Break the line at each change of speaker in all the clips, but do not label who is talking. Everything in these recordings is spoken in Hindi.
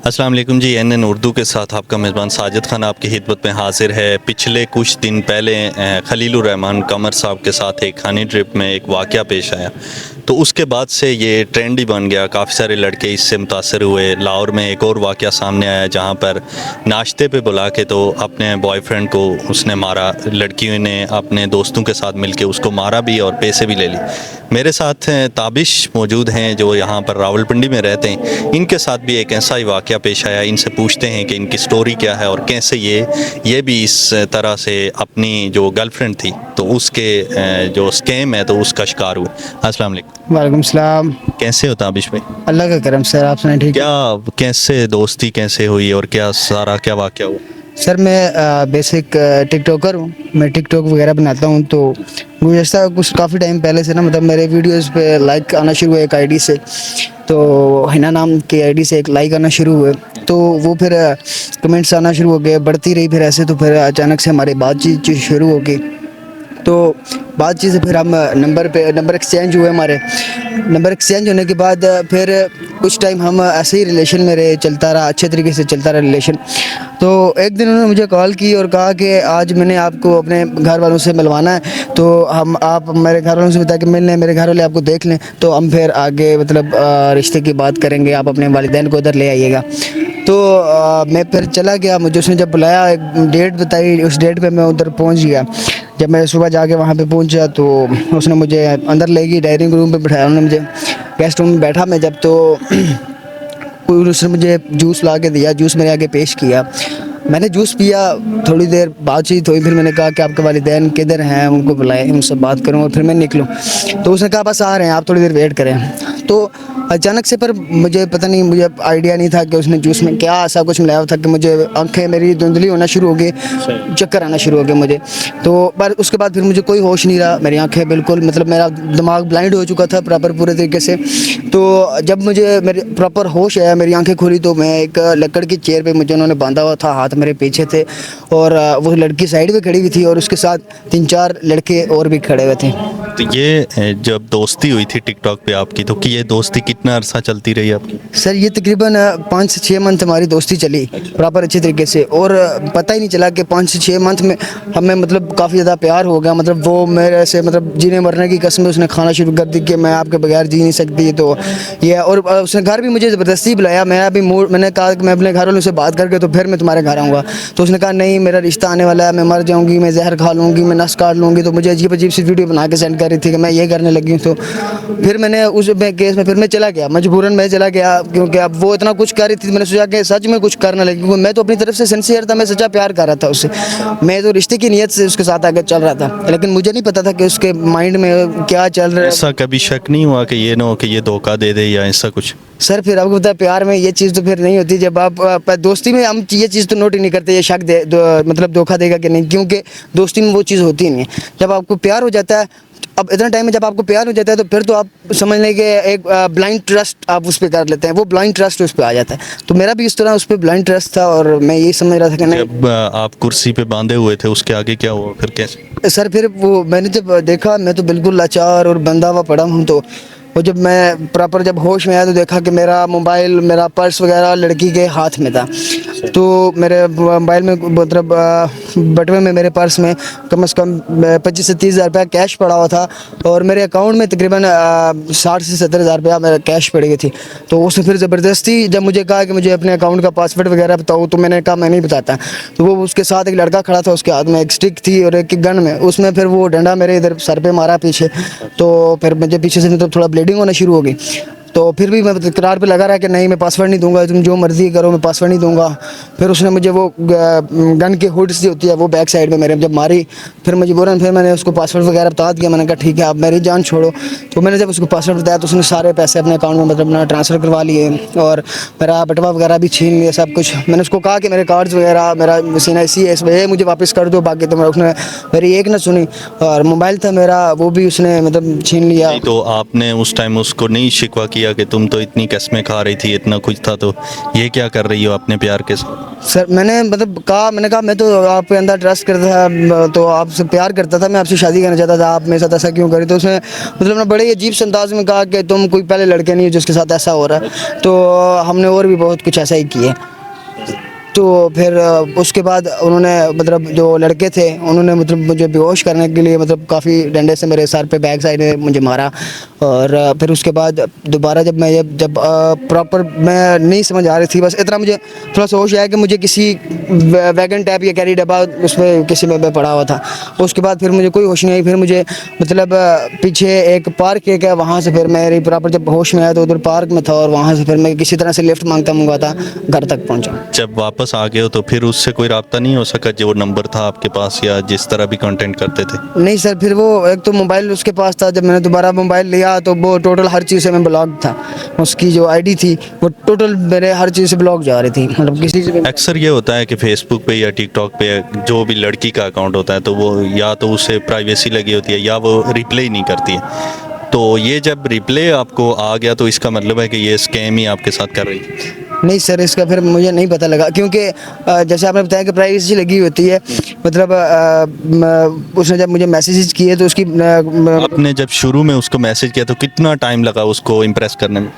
अस्सलाम वालेकुम जी। एन उर्दू के साथ आपका मेज़बान साजिद खान आपकी खिदमत में हाजिर है। पिछले कुछ दिन पहले खलीलुर रहमान कमर साहब के साथ एक हनी ट्रिप में एक वाक़या पेश आया, तो उसके बाद से ये ट्रेंड ही बन गया। काफ़ी सारे लड़के इससे मुतासर हुए। लाहौर में एक और वाक़या सामने आया जहाँ पर नाश्ते पे बुला के तो अपने बॉयफ्रेंड को उसने मारा। लड़कियों ने अपने दोस्तों के साथ मिलके उसको मारा भी और पैसे भी ले लिए। मेरे साथ ताबिश मौजूद हैं जो यहाँ पर रावलपिंडी में रहते हैं। इनके साथ भी एक ऐसा ही वाक़या पेश आया। इनसे पूछते हैं कि इनकी स्टोरी क्या है और कैसे ये भी इस तरह से अपनी जो गर्लफ्रेंड थी तो उसके जो स्कैम है तो उसका शिकार हुए। अस्सलाम वालेकुम।
वालेकुम सलाम।
कैसे हो ताबिश भाई?
अल्लाह का करम सर, आप सुनाए ठीक?
क्या कैसे दोस्ती कैसे हुई और क्या सारा क्या वाक़या हुआ?
सर मैं बेसिक टिकटॉकर हूँ। मैं टिकटॉक वगैरह बनाता हूँ। तो गुज़श्ता कुछ काफ़ी टाइम पहले से ना मतलब मेरे वीडियोस पे लाइक आना शुरू हुए एक आईडी से। तो हिना नाम की आईडी से एक लाइक आना शुरू हुए, तो वो फिर कमेंट्स आना शुरू हो गए, बढ़ती रही फिर ऐसे। तो फिर अचानक से हमारी बातचीत शुरू हो गई। तो बातचीत से फिर हम नंबर एक्सचेंज हुए। हमारे नंबर एक्सचेंज होने के बाद फिर कुछ टाइम हम ऐसे ही रिलेशन में रहे, चलता रहा, अच्छे तरीके से चलता रहा रिलेशन। तो एक दिन उन्होंने मुझे कॉल की और कहा कि आज मैंने आपको अपने घर वालों से मिलवाना है, तो आप मेरे घर वालों से बता के मिल लें, मेरे घर वाले आपको देख लें, तो हम फिर आगे मतलब रिश्ते की बात करेंगे, आप अपने वालिदैन को उधर ले आइएगा। तो मैं फिर चला गया। मुझे उसने जब बुलाया, एक डेट बताई, उस डेट पे मैं उधर पहुंच गया। जब मैं सुबह जाके वहाँ पे पहुंचा तो उसने मुझे अंदर ले गई, डाइनिंग रूम पे बिठाया उन्होंने मुझे। गेस्ट रूम में बैठा मैं जब, तो उसने मुझे जूस ला के दिया, जूस मेरे आगे पेश किया। मैंने जूस पिया, थोड़ी देर बातचीत हुई। फिर मैंने कहा कि आपके वालिदैन किधर हैं, उनको बुलाएं, उनसे बात करूँ और फिर मैं निकलूँ। तो उसने कहा बस आ रहे हैं, आप थोड़ी देर वेट करें। तो अचानक से, पर मुझे पता नहीं, मुझे आइडिया नहीं था कि उसने जूस में क्या ऐसा कुछ मिलाया था कि मुझे आंखें मेरी धुंधली होना शुरू हो गई, चक्कर आना शुरू हो गए मुझे। तो पर उसके बाद फिर मुझे कोई होश नहीं रहा, मेरी आंखें बिल्कुल मतलब मेरा दिमाग ब्लाइंड हो चुका था प्रॉपर पूरे तरीके से। तो जब मुझे मेरे प्रॉपर होश आया, मेरी आंखें खुली, तो मैं एक लकड़ की चेयर पे मुझे उन्होंने बांधा हुआ था, हाथ मेरे पीछे थे और वो लड़की साइड पे खड़ी हुई थी और उसके साथ 3-4 लड़के और भी खड़े हुए थे।
तो ये जब दोस्ती हुई थी टिकटॉक पे आपकी, तो कि ये दोस्ती कितना अरसा चलती रही आपकी?
सर ये तकरीबन 5 से 6 मंथ हमारी दोस्ती चली प्रॉपर अच्छे तरीके से, और पता ही नहीं चला कि 5 से 6 मंथ में हमें मतलब काफ़ी ज़्यादा प्यार हो गया। मतलब वो मेरे से मतलब जीने मरने की कसम उसने खाना शुरू कर दी कि मैं आपके बगैर जी नहीं सकती। तो ये, और उसने घर भी मुझे ज़बरदस्ती बुलाया। मैंने कहा कि मैं अपने घर वालों से बात करके तो फिर मैं तुम्हारे घर आऊँगा। तो उसने कहा नहीं, मेरा रिश्ता आने वाला है, मैं मर जाऊँगी, मैं जहर खा लूँगी, मैं नस काट लूँगी। तो मुझे अजीब अजीब सी वीडियो बना के सेंड कर रही थी कि मैं ये करने लगी हूँ। तो फिर मैंने उस केस में फिर मैं चला गया, मजबूरन मैं चला गया, क्योंकि अब वो इतना कुछ कर रही थी। मैंने सोचा कि सच में कुछ करना लगी, क्योंकि मैं तो अपनी तरफ से सिंसियर था, मैं सच्चा प्यार कर रहा था उससे। मैं तो रिश्ते की नीयत से उसके साथ आगे चल रहा था, लेकिन मुझे नहीं पता था कि उसके माइंड में क्या चल रहा है।
ऐसा कभी शक नहीं हुआ कि ये ना हो कि ये धोखा दे दे या ऐसा कुछ?
सर फिर आपको पता है प्यार में ये चीज़ तो फिर नहीं होती। जब आप दोस्ती में हम ये चीज़ तो नोट ही नहीं करते, ये शक मतलब धोखा देगा कि नहीं, क्योंकि दोस्ती में वो चीज़ होती ही नहीं है। जब आपको प्यार हो जाता है, अब इतना टाइम में जब आपको प्यार हो जाता है, तो फिर तो आप समझ लें कि एक ब्लाइंड ट्रस्ट आप उस पर कर लेते हैं, वो ब्लाइंड ट्रस्ट उस पर आ जाता है। तो मेरा भी इस तरह उस पर ब्लाइंड ट्रस्ट था और मैं यही समझ रहा था कि नहीं।
जब आप कुर्सी पे बांधे हुए थे उसके आगे क्या हुआ फिर, कैसे?
सर फिर वो मैंने जब देखा, मैं तो बिल्कुल लाचार और बंधा हुआ पड़ा हूँ। तो वो जब मैं प्रॉपर जब होश में आया तो देखा कि मेरा मोबाइल, मेरा पर्स वगैरह लड़की के हाथ में था। तो मेरे मोबाइल में मतलब बटवे में, मेरे पर्स में कम से कम 25 से 30 हज़ार रुपया कैश पड़ा हुआ था, और मेरे अकाउंट में तकरीबन 60 से 70 हज़ार रुपया मेरा कैश पड़ गई थी। तो उसने फिर ज़बरदस्ती जब मुझे कहा कि मुझे अपने अकाउंट का पासवर्ड वगैरह बताओ, तो मैंने कहा मैं नहीं बताता। तो वो उसके साथ एक लड़का खड़ा था, उसके हाथ में एक स्टिक थी और एक गन में, उसमें फिर वो डंडा मेरे इधर सर पे मारा पीछे। तो फिर मुझे पीछे से मतलब थोड़ा ब्लीडिंग होना शुरू हो गई। तो फिर भी मैं इकरार पे लगा रहा कि नहीं, मैं पासवर्ड नहीं दूंगा, तुम जो मर्जी करो, मैं पासवर्ड नहीं दूंगा। फिर उसने मुझे वो गन की हुड सी होती है वो बैक साइड में मेरे जब मारी, फिर मजबूरन फिर मैंने उसको पासवर्ड वगैरह बता दिया। मैंने कहा ठीक है आप मेरी जान छोड़ो। तो मैंने जब उसको पासवर्ड बताया तो उसने सारे पैसे अपने अकाउंट में मतलब अपना ट्रांसफ़र करवा लिए और मेरा बटवा वगैरह भी छीन लिया सब कुछ। मैंने उसको कहा कि मेरे कार्ड्स वगैरह, मेरा CNIC है, इसमें मुझे वापस कर दो, बाकी तो उसने मेरी एक ना सुनी। और मोबाइल था मेरा, वो भी उसने मतलब छीन लिया।
नहीं, तो आपने उस टाइम उसको नहीं शिकवा किया कि तुम तो इतनी कस्में खा रही थी, इतना कुछ था, तो ये क्या कर रही हो अपने प्यार के साथ?
सर मैंने कहा मैं तो आपके अंदर ट्रस्ट करता था, तो आपसे प्यार करता था, मैं आपसे शादी करना चाहता था, आप मेरे साथ ऐसा क्यों करी? तो उसने मतलब ना बड़े ही अजीब से अंदाज में कहा कि तुम कोई पहले लड़के नहीं हो जिसके साथ ऐसा हो रहा है। तो हमने और भी बहुत कुछ ऐसा ही किए। तो फिर उसके बाद उन्होंने मतलब जो लड़के थे उन्होंने मतलब मुझे बेहोश करने के लिए मतलब काफ़ी डंडे से मेरे सर पे बैक साइड में मुझे मारा। और फिर उसके बाद दोबारा जब प्रॉपर मैं नहीं समझ आ रही थी, बस इतना मुझे थोड़ा सा होश आया कि मुझे किसी वैगन टाइप या कैरी डब्बा उसमें किसी में पड़ा हुआ था। उसके बाद फिर मुझे कोई होश नहीं आई। फिर मुझे मतलब पीछे एक पार्क एक है, वहाँ से फिर मेरी प्रॉपर जब होश में आया तो उधर पार्क में था, और वहाँ से फिर मैं किसी तरह से लिफ्ट मांगता मंगवाता घर तक पहुँचा।
जब वापस आ गए हो तो फिर उससे कोई राब्ता नहीं हो सका, जो नंबर था आपके पास या जिस तरह भी कंटेंट करते थे?
नहीं सर, फिर वो एक तो मोबाइल उसके पास था, जब मैंने दोबारा मोबाइल लिया तो वो टोटल हर चीज़ से मैं ब्लॉक था। उसकी जो आईडी थी वो टोटल मेरे हर चीज़ से ब्लॉक जा रही थी, मतलब किसी से भी।
अक्सर ये होता है कि फेसबुक पे या टिकटॉक पे जो भी लड़की का अकाउंट होता है तो वो या तो उसे प्राइवेसी लगी होती है या वो रिप्ले ही नहीं करती है। तो ये जब रिप्ले आपको आ गया तो इसका मतलब है कि ये स्कैम ही आपके साथ कर रही थी?
नहीं सर, इसका फिर मुझे नहीं पता लगा, क्योंकि जैसे आपने बताया कि प्राइवेसी लगी होती है, मतलब उसने जब मुझे मैसेजेस किए तो उसकी
आपने जब शुरू में उसको मैसेज किया तो कितना टाइम लगा उसको इम्प्रेस करने में?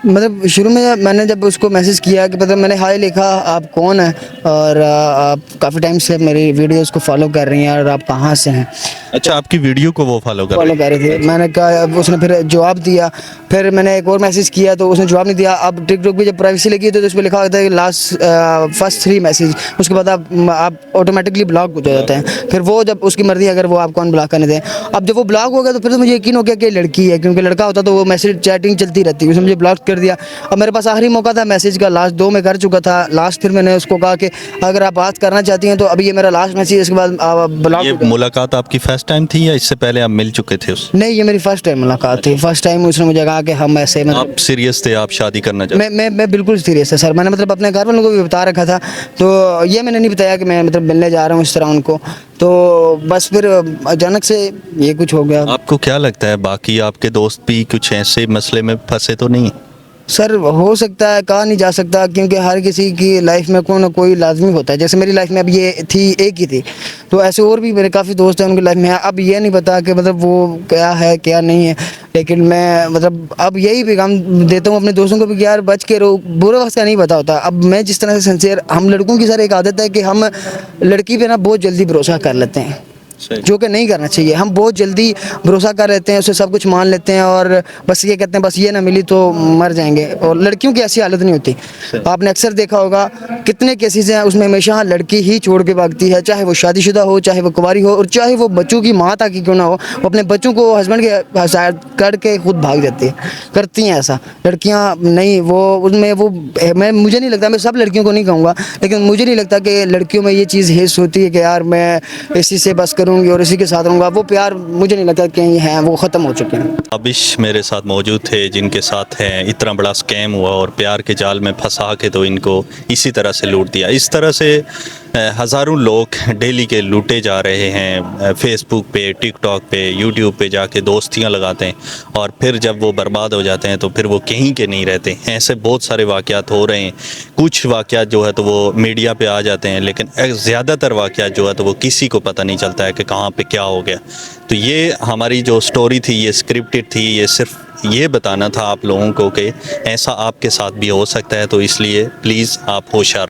मतलब शुरू में मैंने जब उसको मैसेज किया कि मतलब मैंने हाय लिखा, आप कौन हैं और आप काफ़ी टाइम से मेरी वीडियोस को फॉलो कर रही हैं और आप कहाँ से हैं,
अच्छा, आपकी वीडियो को वो फॉलो कर
फॉलो कर रहे थे। मैंने कहा, अब उसने फिर जवाब दिया। फिर मैंने एक और मैसेज किया तो उसने जवाब नहीं दिया। अब टिकटॉक पे जब प्राइवेसी लगी तो उस पर लिखा होता है कि लास्ट फर्स्ट 3 मैसेज, उसके बाद आप ऑटोमेटिकली ब्लॉक हो जाते हैं। फिर वो जब उसकी मर्जी अगर वो आपको अनब्लॉक करने दें। अब जब वो ब्लॉक हो गया तो फिर तो मुझे यकीन हो गया कि लड़की है, क्योंकि लड़का होता तो वो मैसेज चैटिंग चलती रहती, उसने मुझे ब्लॉक कर दिया। अब मेरे पास आखिरी मौका था मैसेज का, लास्ट 2 में कर चुका था। लास्ट फिर मैंने उसको कहा कि अगर आप बात करना चाहती हैं तो अभी ये मेरा लास्ट मैसेज, इसके बाद ब्लॉक।
ये मुलाकात आपकी फर्स्ट टाइम थी या इससे पहले आप मिल चुके थे उससे?
नहीं, ये मेरी फर्स्ट टाइम मुलाकात थी। फर्स्ट टाइम उसने मुझे कहा कि हम ऐसे मतलब
आप सीरियस थे, आप शादी करना चाहते?
मैं बिल्कुल सीरियस है सर। मैंने मतलब अपने घर वालों को भी बता रखा था, तो ये मैंने नहीं बताया कि मैं मतलब मिलने जा रहा हूँ इस तरह उनको। तो बस फिर अचानक से ये कुछ हो गया।
आपको क्या लगता है बाकी आपके दोस्त भी कुछ ऐसे मसले में फंसे तो नहीं?
सर हो सकता है, कहा नहीं जा सकता, क्योंकि हर किसी की लाइफ में कोई ना कोई लाजमी होता है। जैसे मेरी लाइफ में अब ये थी, एक ही थी, तो ऐसे और भी मेरे काफ़ी दोस्त हैं उनकी लाइफ में है। अब ये नहीं पता कि मतलब वो क्या है क्या नहीं है, लेकिन मैं मतलब अब यही पैगाम देता हूँ अपने दोस्तों को भी कि यार बच के रहो, बुरे वक्त का नहीं पता होता। अब मैं जिस तरह से सिंसियर, हम लड़कों की सर एक आदत है कि हम लड़की पे ना बहुत जल्दी भरोसा कर लेते हैं, जो कि नहीं करना चाहिए। हम बहुत जल्दी भरोसा कर लेते हैं, उससे सब कुछ मान लेते हैं और बस ये कहते हैं बस ये ना मिली तो मर जाएंगे। और लड़कियों की ऐसी हालत नहीं होती। आपने अक्सर देखा होगा कितने केसेस हैं उसमें हमेशा लड़की ही छोड़ के भागती है, चाहे वो शादीशुदा हो, चाहे वो कुंवारी हो, और चाहे वो बच्चों की माँ तक ही क्यों ना हो, वो अपने बच्चों को हस्बैंड के साथ करके खुद भाग जाती है, करती हैं ऐसा लड़कियाँ। नहीं, वो उनमें वो मुझे नहीं लगता, मैं सब लड़कियों को नहीं कहूँगा, लेकिन मुझे नहीं लगता कि लड़कियों में ये चीज़ हिस्स होती है कि यार मैं इसी से बस करूँगी और इसी के साथ रहूँगा। वो प्यार मुझे नहीं लगता कहीं है, वो ख़त्म हो चुके हैं।
अबिश मेरे साथ मौजूद थे जिनके साथ है इतना बड़ा स्कैम हुआ और प्यार के जाल में फंसा के तो इनको इसी तरह से लूट दिया। इस तरह से हज़ारों लोग डेली के लूटे जा रहे हैं। फेसबुक पे, टिकटॉक पे, यूट्यूब पे जाके दोस्तियां लगाते हैं और फिर जब वो बर्बाद हो जाते हैं तो फिर वो कहीं के नहीं रहते। ऐसे बहुत सारे वाक़यात हो रहे हैं। कुछ वाक़यात जो है तो वो मीडिया पे आ जाते हैं, लेकिन ज़्यादातर वाक़यात जो है तो वो किसी को पता नहीं चलता है कि कहाँ पे क्या हो गया। तो ये हमारी जो स्टोरी थी ये स्क्रिप्टेड थी, ये सिर्फ ये बताना था आप लोगों को कि ऐसा आपके साथ भी हो सकता है। तो इसलिए प्लीज़ आप होशियार